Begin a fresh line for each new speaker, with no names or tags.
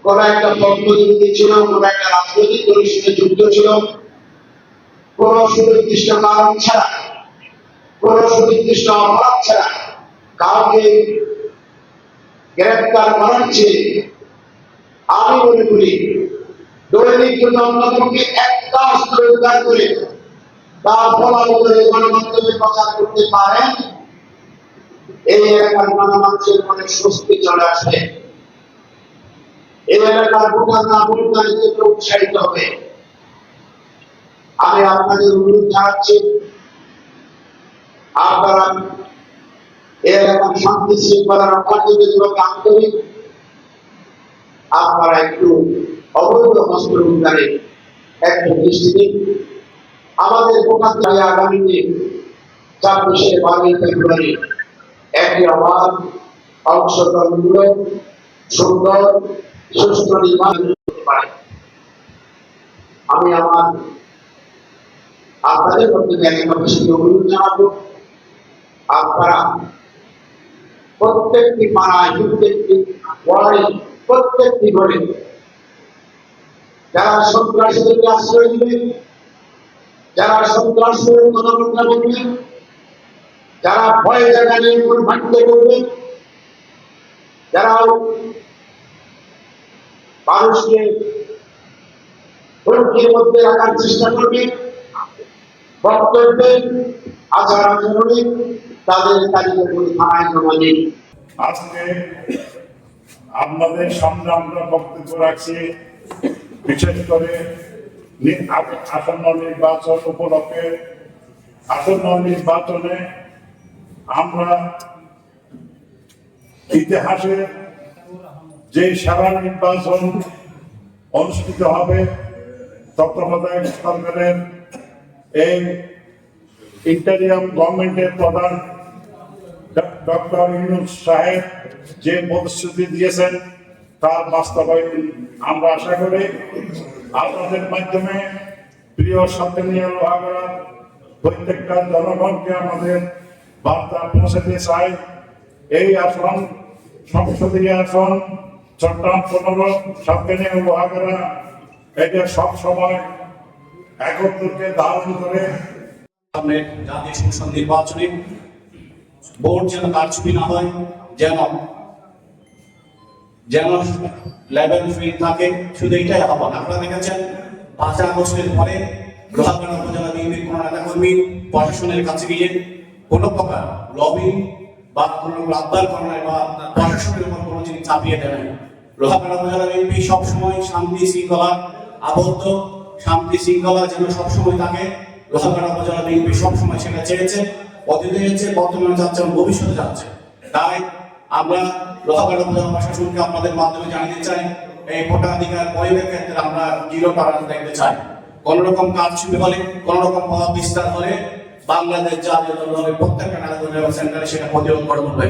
কোন একটা পক্ষযুক্তি ছিল, কোন একটা রাজনৈতিক দলের সাথে যুক্ত ছিল, কোন সুনির্দিষ্ট কারণ ছাড়া, কোন সুনির্দিষ্ট অপরাধ ছাড়া কাউকে গ্রেফতার করার চেয়ে আমি মনে করি দৈনিক যদি অন্যতমকে একটা অস্ত্র উদ্ধার করে তার ফলাফলে গণমাধ্যমে প্রচার করতে পারেন, এই এলাকার গণমাধ্যমের মনে স্বস্তি চলে আসবে, এই এলাকার ভোটাররা ভোটদারিত্বকে উৎসাহিত হবে। আমি আপনাদের অনুরোধ জানাচ্ছি, আপনারা এই এলাকার শান্তি শৃঙ্খলা রক্ষার জন্য যেভাবে আন্তরিক, আপনারা একটু অবৈধ অস্ত্র উদ্ধারে একটু দৃষ্টি দিন। আমাদের ভোটাররা আগামীতে ২৬ ফেব্রুয়ারি একটি অবাধ, অংশগ্রহণমূলক, সুন্দর, সুস্থ নির্বাচন করতে পারে। আমি আপনাদের মধ্যে এলাকাবাসীকে অনুরোধ জানাবো, আপনারা প্রত্যেকটি পাড়ায়, প্রত্যেকটি ওয়ার্ডে, প্রত্যেকটি ঘরে যারা সন্ত্রাসীদেরকে আশ্রয় দিবে, যারা সন্ত্রাসের কথাবার্তা বলবে, যারা ভয়ে জায়গা নিয়ে ভাঙতে করবে, যারা মানুষকে হুমকির মধ্যে রাখার চেষ্টা করবে, বক্তব্যে আচার আচরণে তাদের তালিকা করে থানায় জমা দিন।
আজকে আপনাদের সামনে আমরা বক্তব্য রাখছি বিশেষ করে আসন্ন নির্বাচন উপলক্ষে। আসন্ন নির্বাচনে আমরা ইতিহাসে যে সারা নির্বাচন অনুষ্ঠিত হবে, তত্ত্বাবধায়ক সরকারের এই ইন্টারিয়াম গভর্নমেন্টের প্রধান ডক্টর ইউনূস সাহেব যে প্রতিশ্রুতি দিয়েছেন তার বাস্তবায়ন আমরা আশা করি। আপনাদের মাধ্যমে প্রিয় সাতকানিয়া লোহাগড়ার প্রত্যেকটা জনগণকে আমাদের বার্তা পৌঁছাতে চাই। এই আসন সংসদীয় আসন চট্টগ্রাম 15 সাতকানিয়া লোহাগড়া, এটা সব সময় একত্রকে ধারণ করে
সামনে জাতীয় সংসদ নির্বাচনে ভোট যেন কারচুপি না হয়, যেন লেভেল ফিল্ড থাকে। শুধু এইটাই আহ্বান। আপনারা দেখেছেন 5 আগস্টের পরে লোহাগড়া উপজেলা বিএনপির কোনো নেতাকর্মী প্রশাসনের কাছে গিয়ে কোনো প্রকার লবি বা কোনো আবদার করেন বা প্রশাসনের উপর কোনো জিনিস চাপিয়ে দেন। লোহাগড়া উপজেলা বিএনপি সবসময় শান্তি শৃঙ্খলা আবদ্ধ, শান্তি শৃঙ্খলা যেন সবসময় থাকে। লোহাগড়া উপজেলা বিএনপি সবসময় সেটা চেয়েছে, অতীতে হয়েছে, বর্তমানে যাচ্ছে এবং ভবিষ্যতে যাচ্ছে। তাই আমরা লোহাগড়া উপজেলা প্রশাসনকে আপনাদের মাধ্যমে জানিয়ে চাই, এই ভোটাধিকার প্রয়োগের ক্ষেত্রে আমরা জিরো টলারেন্স দেখতে চাই। কোন রকম কারচুপি হলে, কোন রকম প্রভাব বিস্তার হলে বাংলাদেশ জাতীয় দলের প্রত্যেকটা নেতা সেন্টারে সেটা প্রতিরোধ করে তুলবে।